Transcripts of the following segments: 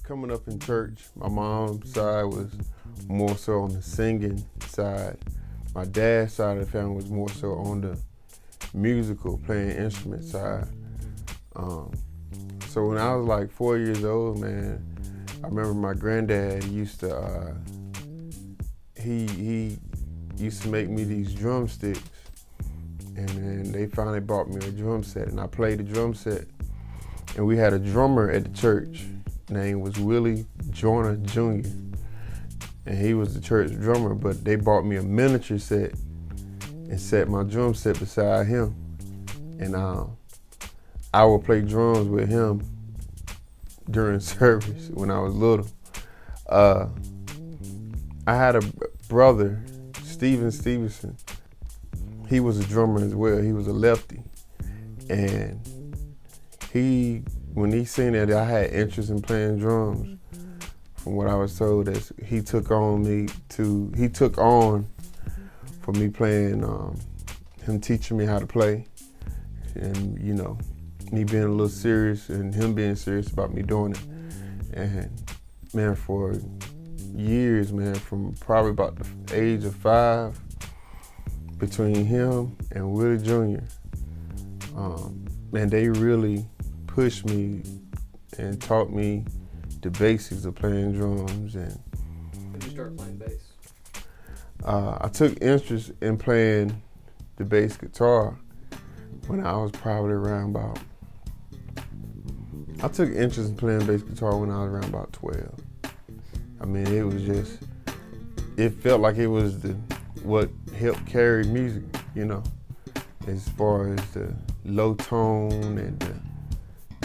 Coming up in church, my mom's side was more so on the singing side. My dad's side of the family was more so on the musical, playing instrument side. So when I was like 4 years old, man, I remember my granddad used to, he used to make me these drumsticks, and then they finally bought me a drum set, and I played the drum set. And we had a drummer at the church, name was Willie Joyner Jr., and he was the church drummer, but they bought me a miniature set and set my drum set beside him. And I would play drums with him during service when I was little. I had a brother, Stephenson. He was a drummer as well. He was a lefty. And when he seen that I had interest in playing drums, from what I was told, that he took on for me playing, him teaching me how to play, and you know, me being a little serious and him being serious about me doing it. And man, for years, man, from probably about the age of 5, between him and Willie Jr., man, they really pushed me and taught me the basics of playing drums. And when did you start playing bass? I took interest in playing the bass guitar when I was probably around about, I took interest in playing bass guitar when I was around about 12. I mean, it was just, it felt like it was what helped carry music, you know, as far as the low tone and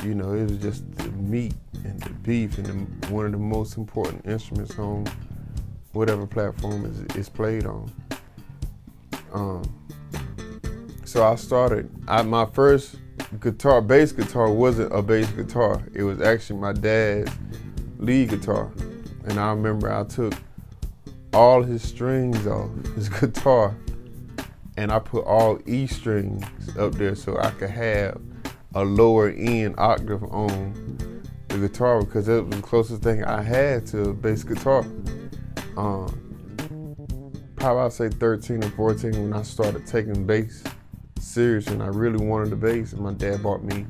you know, it was just the meat and the beef and one of the most important instruments on whatever platform it's played on. So I started, my first bass guitar wasn't a bass guitar. It was actually my dad's lead guitar. And I remember I took all his strings off his guitar and I put all E strings up there so I could have a lower end octave on the guitar, because it was the closest thing I had to a bass guitar. Probably I'd say 13 or 14 when I started taking bass serious and I really wanted the bass, and my dad bought me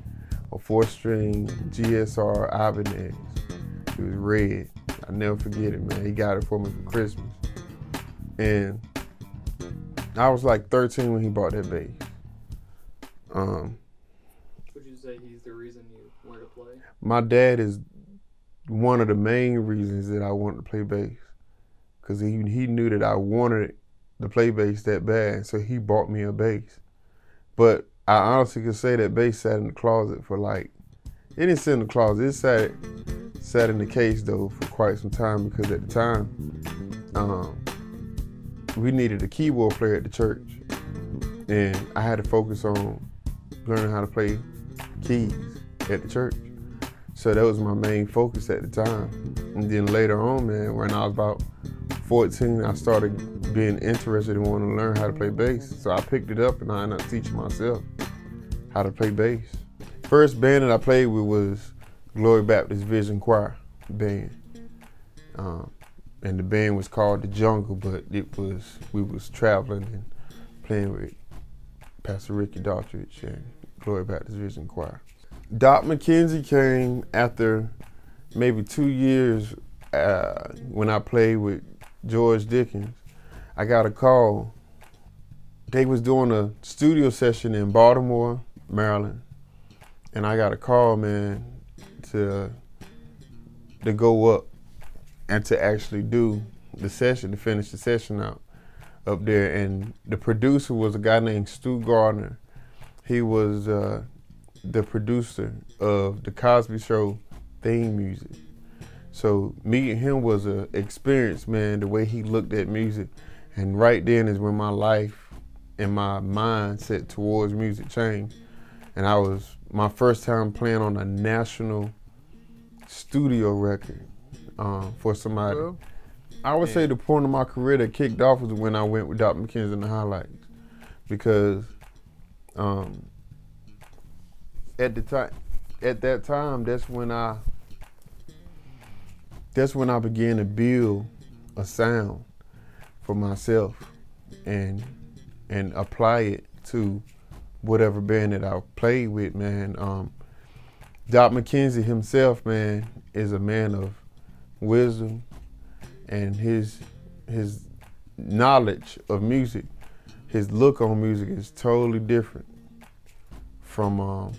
a 4-string GSR Ibanez. It was red. I'll never forget it, man. He got it for me for Christmas. And I was like 13 when he bought that bass. Would you say he's the reason you wanted to play? My dad is one of the main reasons that I wanted to play bass, because he knew that I wanted to play bass that bad, so he bought me a bass. But I honestly could say that bass sat in the closet for like, it didn't sit in the closet, it sat in the case though for quite some time, because at the time, we needed a keyboard player at the church, and I had to focus on learning how to play keys at the church. So that was my main focus at the time. And then later on, man, when I was about 14, I started being interested in wanting to learn how to play bass. So I picked it up and I ended up teaching myself how to play bass. First band that I played with was Glory Baptist Vision Choir band. And the band was called The Jungle, but we was traveling and playing with Pastor Ricky Daughtridge and Glory Baptist Vision Choir. Doc McKenzie came after maybe 2 years when I played with George Dickens. I got a call. They was doing a studio session in Baltimore, Maryland, and I got a call, man, to go up and to actually do the session, to finish the session out up there. And the producer was a guy named Stu Gardner. He was the producer of the Cosby Show theme music. So meeting him was an experience, man, the way he looked at music. And right then is when my life and my mindset towards music changed. And I was my first time playing on a national studio record for somebody. Well, I would say the point of my career that kicked off was when I went with Dr. McKenzie in the Highlights, because at that time, that's when that's when I began to build a sound for myself and apply it to whatever band that I played with, man. Doc McKenzie himself, man, is a man of wisdom, and his knowledge of music, his look on music is totally different from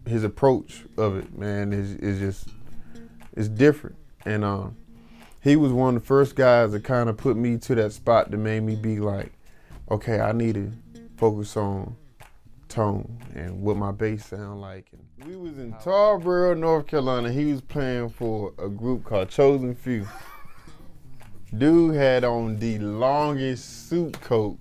his approach of it, man. It's different. And he was one of the first guys that kind of put me to that spot that made me be like, okay, I need to focus on tone and what my bass sound like. And we was in Tarboro, North Carolina. He was playing for a group called Chosen Few. Dude had on the longest suit coat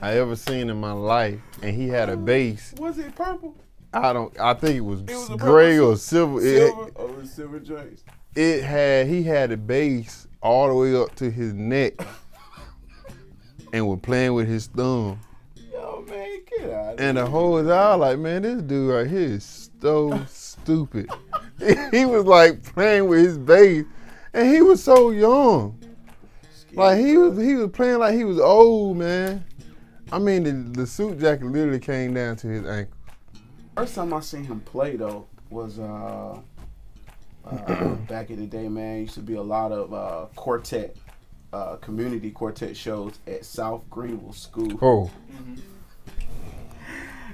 I ever seen in my life, and he had a bass. Was it purple? I think it was gray or silver. Silver? Oh, it was silver joints. He had a bass all the way up to his neck and was playing with his thumb. Yo, man, get out of And here. the whole time, like, man, this dude right here is so stupid. He was like playing with his bass, and he was so young. Like he was playing like he was old, man. I mean, the suit jacket literally came down to his ankle. First time I seen him play though was back in the day, man. Used to be a lot of quartet, community quartet shows at South Greenville School. Oh,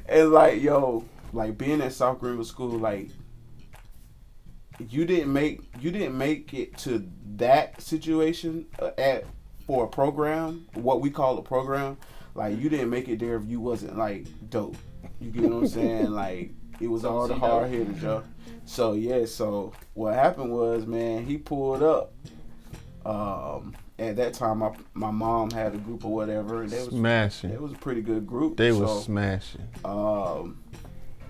And like, yo, like being at South Greenville School, like you didn't make it to that situation for a program, what we call a program. Like you didn't make it there if you wasn't like dope. You get what I'm saying? Like it was all the hard hitters, yo. So yeah, so what happened was, man, he pulled up. At that time, my mom had a group or whatever, and they was smashing. It was a pretty good group. They was smashing.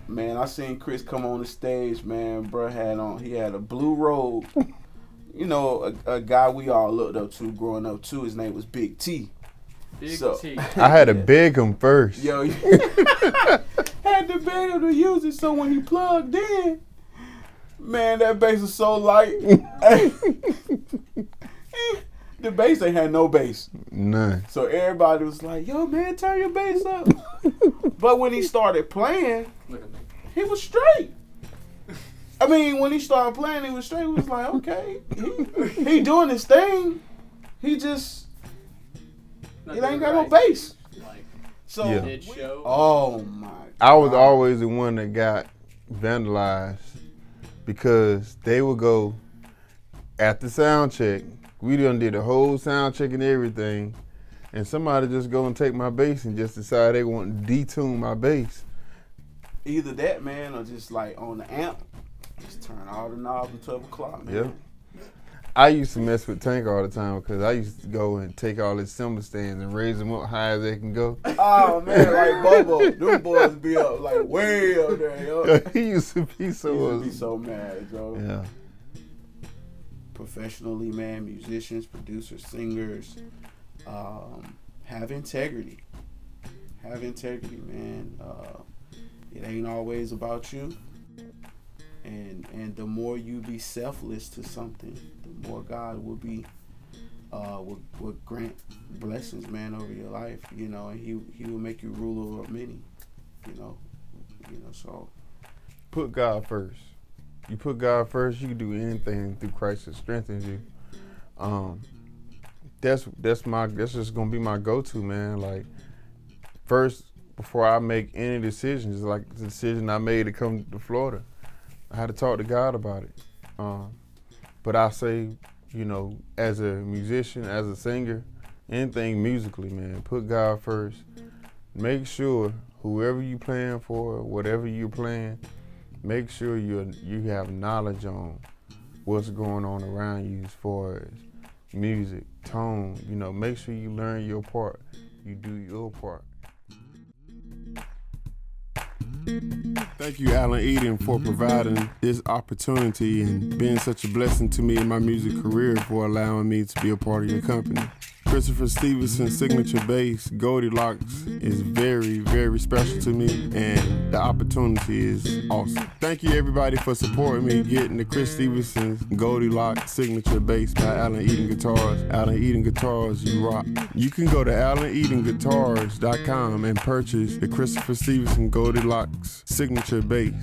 Man, I seen Chris come on the stage, man. Bruh he had a blue robe. You know, a guy we all looked up to growing up too. His name was Big T. Big T. I had to beg him first. Yo, had to beg him to use it, so when he plugged in, man, that bass was so light. The bass ain't had no bass. None. So everybody was like, yo, man, turn your bass up. But when he started playing, he was straight. I mean, when he started playing, he was straight. He was like, okay, he doing his thing. He just, it ain't got no bass. So, Yeah. Oh my God. I was always the one that got vandalized because they would go after sound check. We done did a whole sound check and everything, and somebody just go and take my bass and just decide they want to detune my bass. Either that, man, or just like on the amp, just turn all the knobs to 12 o'clock, man. Yep. I used to mess with Tank all the time because I used to go and take all his cymbal stands and raise them up high as they can go. Oh man, like Bobo, them boys be up like way up there, yo. He used to be so mad, yo. Yeah. Professionally, man, musicians, producers, singers, have integrity. Have integrity, man. It ain't always about you. And the more you be selfless to something, the more God will be will grant blessings, man, over your life. You know, and He will make you ruler over many. You know. So Put God first. You put God first, you can do anything through Christ that strengthens you. That's just gonna be my go-to, man. Like first, before I make any decisions, like the decision I made to come to Florida, I had to talk to God about it. But I say, you know, as a musician, as a singer, anything musically, man, put God first. Make sure whoever you playing for, whatever you're playing, make sure you have knowledge on what's going on around you as far as music, tone. You know, make sure you learn your part. You do your part. Thank you, Alan Eden, for providing this opportunity and being such a blessing to me in my music career, for allowing me to be a part of your company. Christopher Stephenson signature bass, Goldilocks, is very, very special to me, and the opportunity is awesome. Thank you everybody for supporting me getting the Chris Stevenson's Goldilocks signature bass by Allen Eden Guitars. Allen Eden Guitars, you rock. You can go to AllenEdenGuitars.com and purchase the Christopher Stevenson Goldilocks signature bass.